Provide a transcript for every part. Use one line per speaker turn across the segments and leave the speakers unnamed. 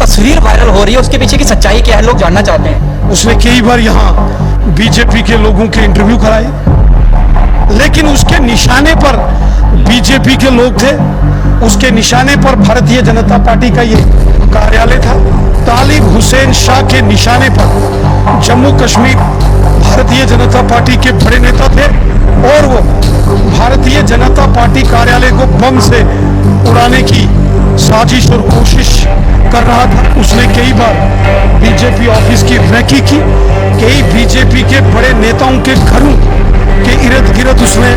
तस्वीर वायरल हो रही है उसके पीछे की सच्चाई क्या है, लोग जानना चाहते हैं।
उसने कई बार यहाँ बीजेपी के लोगों के इंटरव्यू कराए, लेकिन उसके निशाने पर बीजेपी के लोग थे, उसके निशाने पर भारतीय जनता पार्टी का ये कार्यालय था। तालिब हुसैन शाह के निशाने पर जम्मू कश्मीर भारतीय जनता पार्टी के बड़े नेता थे और वो भारतीय जनता पार्टी कार्यालय को बम से उड़ाने की साजिश और कोशिश कर रहा था। उसने कई बार बीजेपी ऑफिस की रैकी की, कई बीजेपी के बड़े नेताओं के घरों के इर्द गिर्द उसने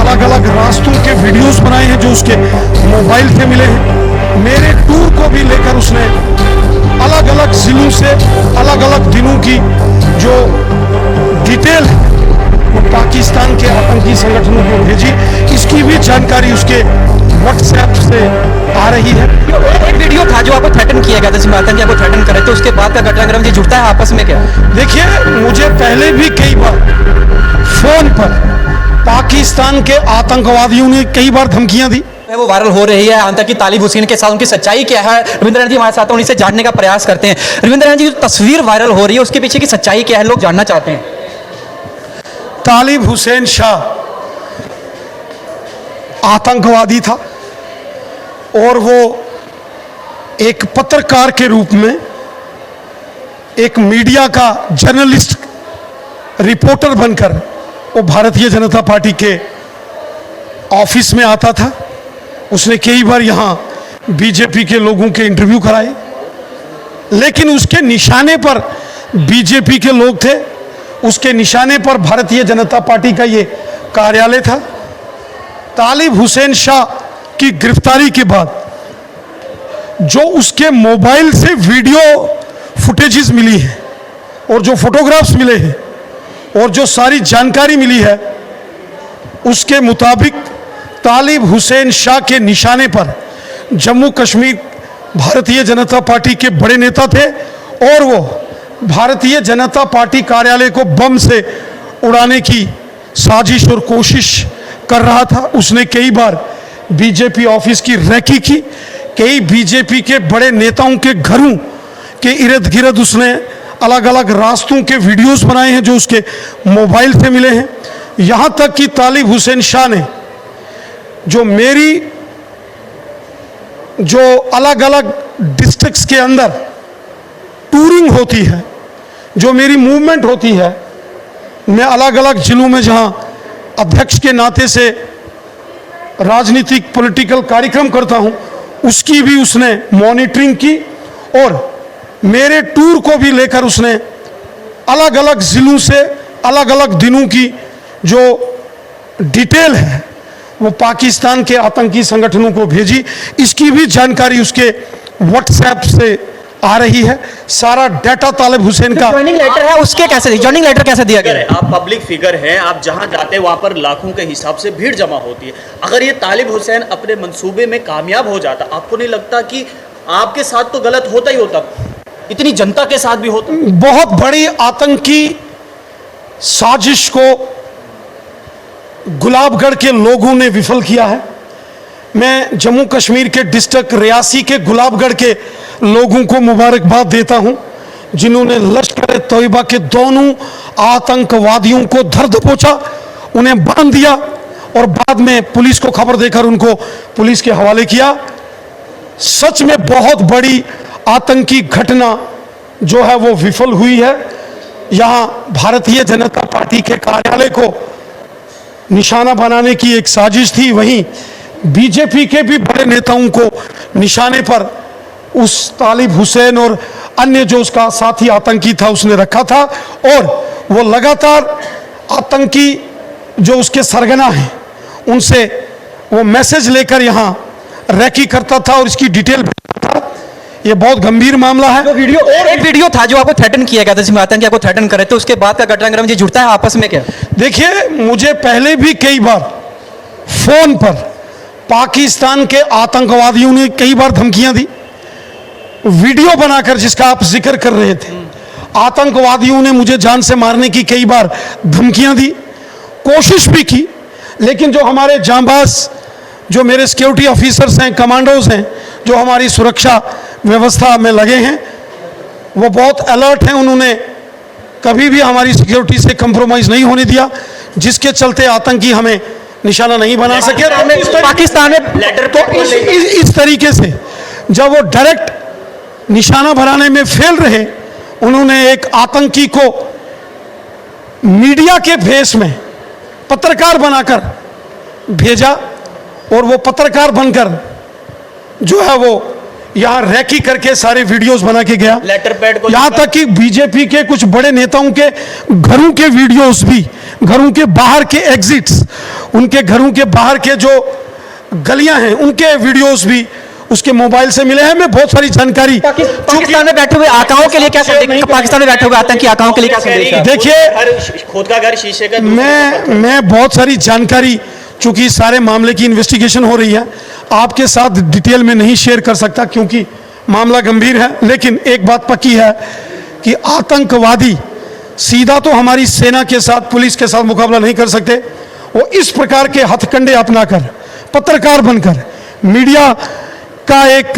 अलग अलग रास्तों के वीडियोस बनाए हैं जो उसके मोबाइल से मिले हैं। मेरे टूर को भी लेकर उसने अलग अलग जिलों से अलग अलग दिनों की जो डिटेल है वो पाकिस्तान के आतंकी संगठनों को भेजी। इसकी भी जानकारी उसके व्हाट्सएप से आ रही है।
एक वीडियो था जो आपको थ्रेटन किया गया था, जिसमें आतंकी आपको थ्रेटन करे थे, उसके बाद का घटनाक्रम जी जुड़ता है आपस में क्या?
देखिए, मुझे पहले भी कई बार फोन पर पाकिस्तान के आतंकवादियों ने कई बार धमकियां दी।
वो वायरल हो रही है आतंकी तालिब हुसैन के साथ, उनकी सच्चाई क्या है? रविंद्र नाथ जी हमारे साथ हैं, उन्हीं से जानने का प्रयास करते हैं। रविंद्र नाथ जी, जो तस्वीर वायरल हो रही है उसके पीछे की सच्चाई क्या है, लोग जानना चाहते हैं।
तालिब हुसैन शाह आतंकवादी था और वो एक पत्रकार के रूप में, एक मीडिया का जर्नलिस्ट, रिपोर्टर बनकर वो भारतीय जनता पार्टी के ऑफिस में आता था। उसने कई बार यहाँ बीजेपी के लोगों के इंटरव्यू कराए, लेकिन उसके निशाने पर बीजेपी के लोग थे, उसके निशाने पर भारतीय जनता पार्टी का ये कार्यालय था। तालिब हुसैन शाह की गिरफ्तारी के बाद जो उसके मोबाइल से वीडियो फुटेजेस मिली है और जो फोटोग्राफ्स मिले हैं और जो सारी जानकारी मिली है, उसके मुताबिक तालिब हुसैन शाह के निशाने पर जम्मू कश्मीर भारतीय जनता पार्टी के बड़े नेता थे और वो भारतीय जनता पार्टी कार्यालय को बम से उड़ाने की साजिश और कोशिश कर रहा था। उसने कई बार बीजेपी ऑफिस की रैकी की, कई बीजेपी के बड़े नेताओं के घरों के इर्द गिर्द उसने अलग अलग रास्तों के वीडियोस बनाए हैं जो उसके मोबाइल से मिले हैं। यहाँ तक कि तालिब हुसैन शाह ने जो अलग अलग डिस्ट्रिक्ट्स के अंदर टूरिंग होती है, जो मेरी मूवमेंट होती है, मैं अलग अलग जिलों में जहाँ अध्यक्ष के नाते से राजनीतिक पॉलिटिकल कार्यक्रम करता हूँ, उसकी भी उसने मॉनिटरिंग की और मेरे टूर को भी लेकर उसने अलग अलग जिलों से अलग अलग दिनों की जो डिटेल है वो पाकिस्तान के आतंकी संगठनों को भेजी। इसकी भी जानकारी उसके व्हाट्सएप से आ रही है। सारा डाटा तालिब हुसैन का
ज्वाइनिंग लेटर है, उसके कैसे ज्वाइनिंग लेटर कैसे दिया गया?
आप पब्लिक फिगर हैं, आप जहां जाते हैं वहां पर लाखों के हिसाब से भीड़ जमा होती है। अगर ये तालिब हुसैन अपने मंसूबे में कामयाब हो जाता, आपको नहीं लगता कि आपके साथ तो गलत होता ही होता, इतनी जनता के साथ भी होता?
बहुत बड़ी आतंकी साजिश को गुलाबगढ़ के लोगों ने विफल किया है। मैं जम्मू कश्मीर के डिस्ट्रिक्ट रियासी के गुलाबगढ़ के लोगों को मुबारकबाद देता हूं, जिन्होंने लश्कर तोयबा के दोनों आतंकवादियों को धर दबोचा, उन्हें बांध दिया और बाद में पुलिस को खबर देकर उनको पुलिस के हवाले किया। सच में बहुत बड़ी आतंकी घटना जो है वो विफल हुई है। यहाँ भारतीय जनता पार्टी के कार्यालय को निशाना बनाने की एक साजिश थी, वहीं बीजेपी के भी बड़े नेताओं को निशाने पर उस तालिब हुसैन और अन्य जो उसका साथी आतंकी था उसने रखा था और वो लगातार आतंकी जो उसके सरगना हैं उनसे वो मैसेज लेकर यहाँ रैकी करता था और इसकी डिटेल भेजता था। ये बहुत गंभीर मामला है।
एक वीडियो था जो आपको थ्रेटन किया गया था, जिसमें आतंकी आपको थ्रेटन करे थे, उसके बाद का घटनाक्रम जी जुड़ता है आपस में क्या?
देखिए, मुझे पहले भी कई बार फोन पर पाकिस्तान के आतंकवादियों ने कई बार धमकियां दी, वीडियो बनाकर, जिसका आप जिक्र कर रहे थे। आतंकवादियों ने मुझे जान से मारने की कई बार धमकियां दी, कोशिश भी की, लेकिन जो हमारे जांबाज, जो मेरे सिक्योरिटी ऑफिसर्स हैं, कमांडोज हैं, जो हमारी सुरक्षा व्यवस्था में लगे हैं, वो बहुत अलर्ट हैं। उन्होंने कभी भी हमारी सिक्योरिटी से कंप्रोमाइज़ नहीं होने दिया, जिसके चलते आतंकी हमें निशाना नहीं बना सके।
पाकिस्तान में
लेटर
तो इस तरीके से जब वो डायरेक्ट निशाना बनाने में फेल रहे, उन्होंने एक आतंकी को मीडिया के भेष में पत्रकार बनाकर भेजा और वो पत्रकार बनकर जो है वो यहाँ रैकी करके सारे वीडियोस बना के गया।
लेटर पैड को
यहाँ तक कि बीजेपी के कुछ बड़े नेताओं के घरों के वीडियोस भी, घरों के बाहर के एग्जिट्स, उनके घरों के बाहर के जो गलियां हैं उनके वीडियोस भी उसके मोबाइल से मिले हैं। मैं बहुत सारी जानकारी
पाकिस्तान में बैठे हुए आकाओं के लिए क्या संदेश, पाकिस्तान में बैठे हुए आतंकी आकाओं के लिए क्या संदेश है?
देखिए,
खुद का घर शीशे का,
मैं बहुत सारी जानकारी, चूंकि सारे मामले की इन्वेस्टिगेशन हो रही है, आपके साथ डिटेल में नहीं शेयर कर सकता क्योंकि मामला गंभीर है। लेकिन एक बात पक्की है कि आतंकवादी सीधा तो हमारी सेना के साथ, पुलिस के साथ मुकाबला नहीं कर सकते। वो इस प्रकार के हथकंडे अपनाकर, पत्रकार बनकर, मीडिया का एक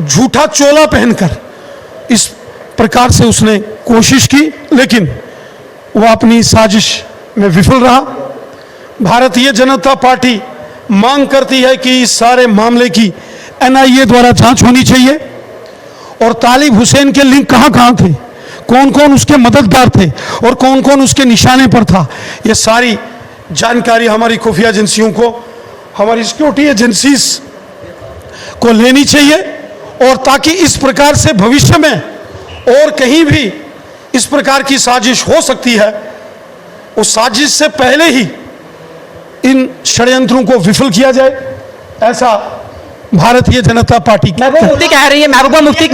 झूठा चोला पहनकर इस प्रकार से उसने कोशिश की, लेकिन वह अपनी साजिश में विफल रहा। भारतीय जनता पार्टी मांग करती है कि इस सारे मामले की एनआईए द्वारा जांच होनी चाहिए और तालिब हुसैन के लिंक कहां कहां थे, कौन कौन उसके मददगार थे और कौन कौन उसके निशाने पर था, ये सारी जानकारी हमारी खुफिया एजेंसियों को, हमारी सिक्योरिटी एजेंसीज को लेनी चाहिए। और ताकि इस प्रकार से भविष्य में और कहीं भी इस प्रकार की साजिश हो सकती है, उस साजिश से पहले ही इन षड्यंत्रों को विफल किया जाए, ऐसा भारतीय जनता पार्टी
महबूबा मुफ्ती कह रही है, महबूबा मुफ्ती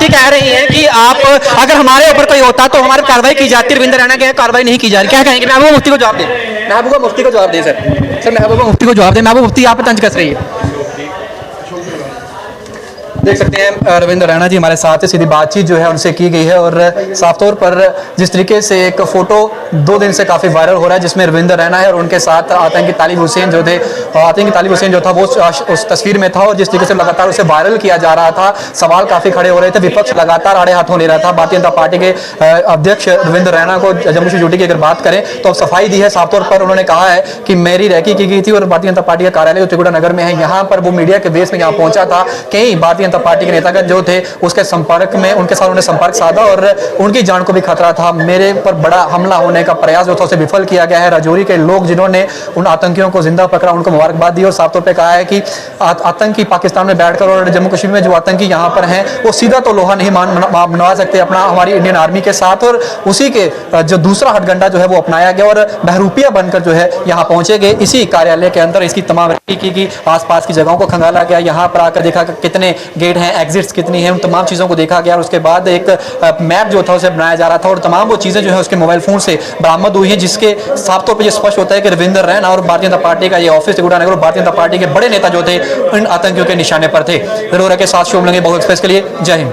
कह रही हैं कि आप, अगर हमारे ऊपर कोई होता तो हमारी कार्रवाई की जाती, रविंद्र रैना के कार्रवाई नहीं की जा रही। क्या कहेंगे? महबूबा मुफ्ती को जवाब दें, महबूबा मुफ्ती को जवाब दें सर महबूबा मुफ्ती को जवाब दें। महबूबा मुफ्ती आप तंज कस रही है। देख सकते हैं रविंद्र रैना जी हमारे साथ है, सीधी बातचीत जो है उनसे की गई है और साफ तौर पर जिस तरीके से एक फोटो 2 दिन से काफ़ी वायरल हो रहा है जिसमें रविंद्र रैना है और उनके साथ आतंकी तालिब हुसैन जो थे, आतंकी तालिब हुसैन जो था वो उस तस्वीर में था और जिस तरीके से लगातार उसे वायरल किया जा रहा था, सवाल काफ़ी खड़े हो रहे थे, विपक्ष लगातार आड़े हाथों ले रहा था। भारतीय जनता पार्टी के अध्यक्ष रविंद्र रैना को जम्मू से ड्यूटी की अगर बात करें तो अब सफाई दी है। साफ तौर पर उन्होंने कहा है कि मेरी रैकी की गई थी और भारतीय जनता पार्टी का कार्यालय जो त्रिकुटा नगर में है, यहाँ पर वो मीडिया के बेस में यहाँ पहुंचा था। कई भारतीय जनता पार्टी के नेतागण जो थे उसके संपर्क में, उनके साथ उन्होंने संपर्क साधा और उनकी जान को भी खतरा था। मेरे पर बड़ा हमला होने का प्रयास जो था उसे विफल किया गया है। राजौरी के लोग जिन्होंने उन आतंकियों को जिंदा पकड़ा उनको मुबारकबाद दी और साफ तौर पर कहा है कि आतंकी पाकिस्तान में बैठकर और जम्मू कश्मीर में जो आतंकी यहाँ पर हैं वो सीधा तो लोहा नहीं मनवा सकते अपना हमारी इंडियन आर्मी के साथ। और उसी के जो दूसरा हथकंडा जो है वो अपनाया गया और बहरूपिया बनकर जो है यहाँ पहुंचे गए। इसी कार्यालय के अंदर इसकी तमाम की आसपास की जगहों को खंगाला गया, यहाँ पर आकर देखा कितने गेट हैं, एग्जिट्स कितनी हैं, उन तमाम चीज़ों को देखा गया और उसके बाद एक मैप जो था उसे बनाया जा रहा था और तमाम वो चीज़ें जो है उसके मोबाइल फोन से बरामद हुई हैं, जिसके साफ तौर पर यह स्पष्ट होता है कि रविंद्र रैना और भारतीय जनता पार्टी का ये ऑफिस त्रिकुटा नगर और भारतीय जनता पार्टी के बड़े नेता जो थे इन आतंकियों के निशाने पर थे। जरूर के साथ शुभ लेंगे बहु एक्सप्रेस के लिए। जय हिंद।